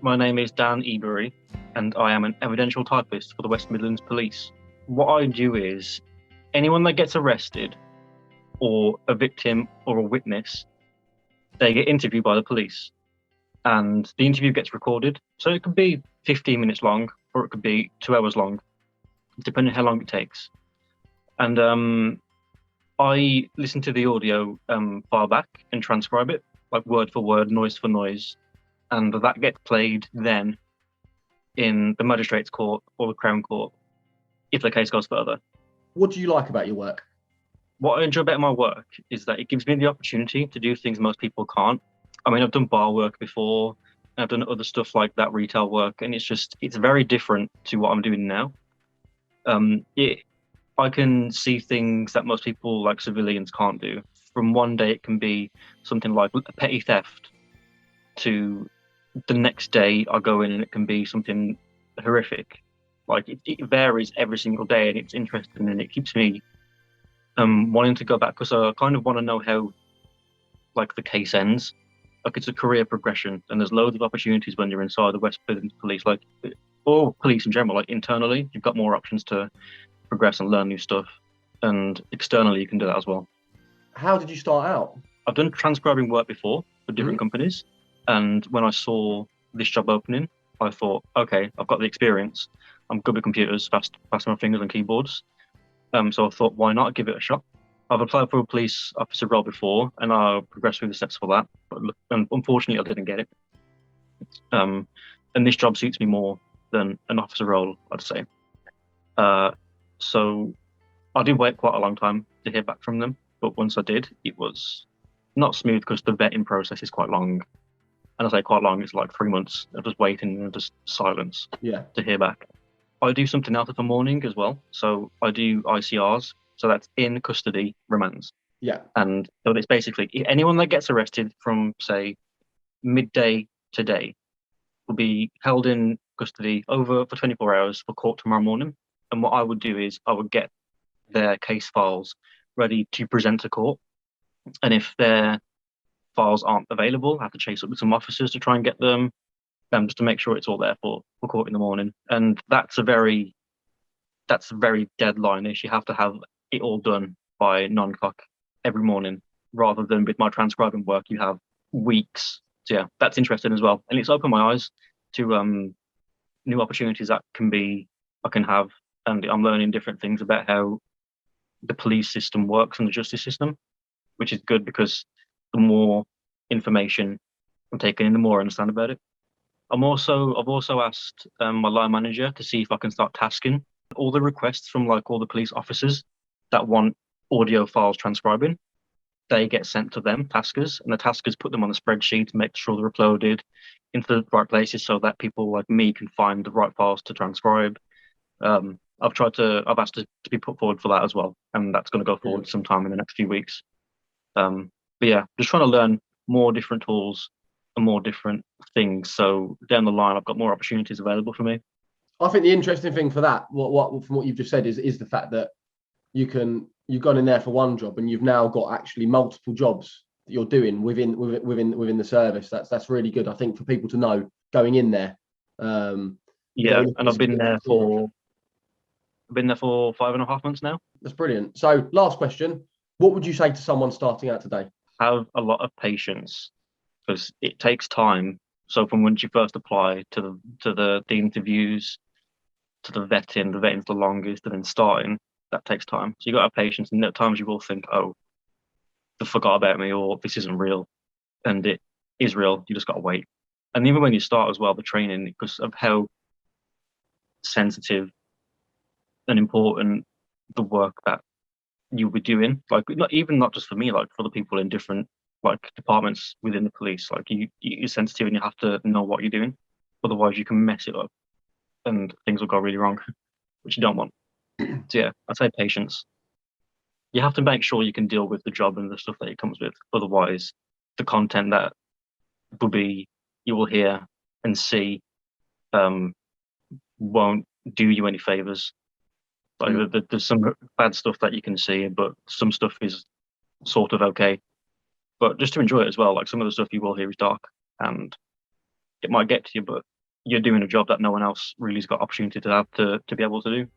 My name is Dan Ebery, and I am an Evidential Typist for the West Midlands Police. What I do is, anyone that gets arrested, or a victim or a witness, they get interviewed by the police, and the interview gets recorded. So it could be 15 minutes long, or it could be 2 hours long, depending on how long it takes. And I listen to the audio file back and transcribe it, like word for word, noise for noise, and that gets played then in the magistrate's court or the Crown Court if the case goes further. What do you like about your work? What I enjoy about my work is that it gives me the opportunity to do things most people can't. I mean, I've done bar work before, and I've done other stuff like that, retail work, and it's very different to what I'm doing now. I can see things that most people, like civilians, can't do. From one day, it can be something like a petty theft, to the next day I go in and it can be something horrific. Like it varies every single day, and it's interesting, and it keeps me wanting to go back, because I kind of want to know how like the case ends. Like it's a career progression, and there's loads of opportunities when you're inside the West Midlands Police, like or police in general. Like internally, you've got more options to progress and learn new stuff, and externally you can do that as well. How did you start out? I've done transcribing work before for different companies, and when I saw this job opening, I thought, okay, I've got the experience. I'm good with computers, fast with my fingers on keyboards. So I thought, why not give it a shot? I've applied for a police officer role before, and I progressed through the steps for that. But unfortunately, I didn't get it. And this job suits me more than an officer role, I'd say. So I did wait quite a long time to hear back from them. But once I did, it was not smooth because the vetting process is quite long. And I say quite long, it's like 3 months of just waiting and just silence to hear back. I do something else for morning as well. So I do ICRs. So that's in custody remands. Yeah. And so it's basically anyone that gets arrested from, say, midday today will be held in custody over for 24 hours for court tomorrow morning. And what I would do is I would get their case files ready to present to court. And if their files aren't available, I have to chase up with some officers to try and get them, just to make sure it's all there for court in the morning. And that's a very deadline-ish. You have to have it all done by 9 o'clock every morning, rather than with my transcribing work, you have weeks. So yeah, that's interesting as well. And it's opened my eyes to new opportunities that I can have. And I'm learning different things about how the police system works and the justice system, which is good, because the more information I'm taking in, the more I understand about it. I've also asked my line manager to see if I can start tasking all the requests from like all the police officers that want audio files transcribing. They get sent to them, taskers, and the taskers put them on a spreadsheet to make sure they're uploaded into the right places so that people like me can find the right files to transcribe. I've asked to be put forward for that as well, and that's going to go forward sometime in the next few weeks. But yeah, just trying to learn more different tools and more different things. So down the line, I've got more opportunities available for me. I think the interesting thing for that, what from what you've just said, is the fact that you've gone in there for one job and you've now got actually multiple jobs that you're doing within the service. That's really good, I think, for people to know going in there. And I've been there for 5.5 months now. That's brilliant. So last question, what would you say to someone starting out today? Have a lot of patience, because it takes time. So from once you first apply to the interviews, to the vetting's the longest, and then starting, that takes time. So you got to have patience, and at times you will think, oh, they forgot about me, or this isn't real. And it is real. You just got to wait. And even when you start as well, the training, because of how sensitive and important the work that you'll be doing, like not just for me, like for the people in different like departments within the police, like you're sensitive and you have to know what you're doing, otherwise you can mess it up and things will go really wrong, which you don't want. So yeah, I'd say patience. You have to make sure you can deal with the job and the stuff that it comes with, otherwise the content that you will hear and see won't do you any favors. Like there's some bad stuff that you can see, but some stuff is sort of okay. But just to enjoy it as well, like some of the stuff you will hear is dark, and it might get to you, but you're doing a job that no one else really's got opportunity to have to be able to do.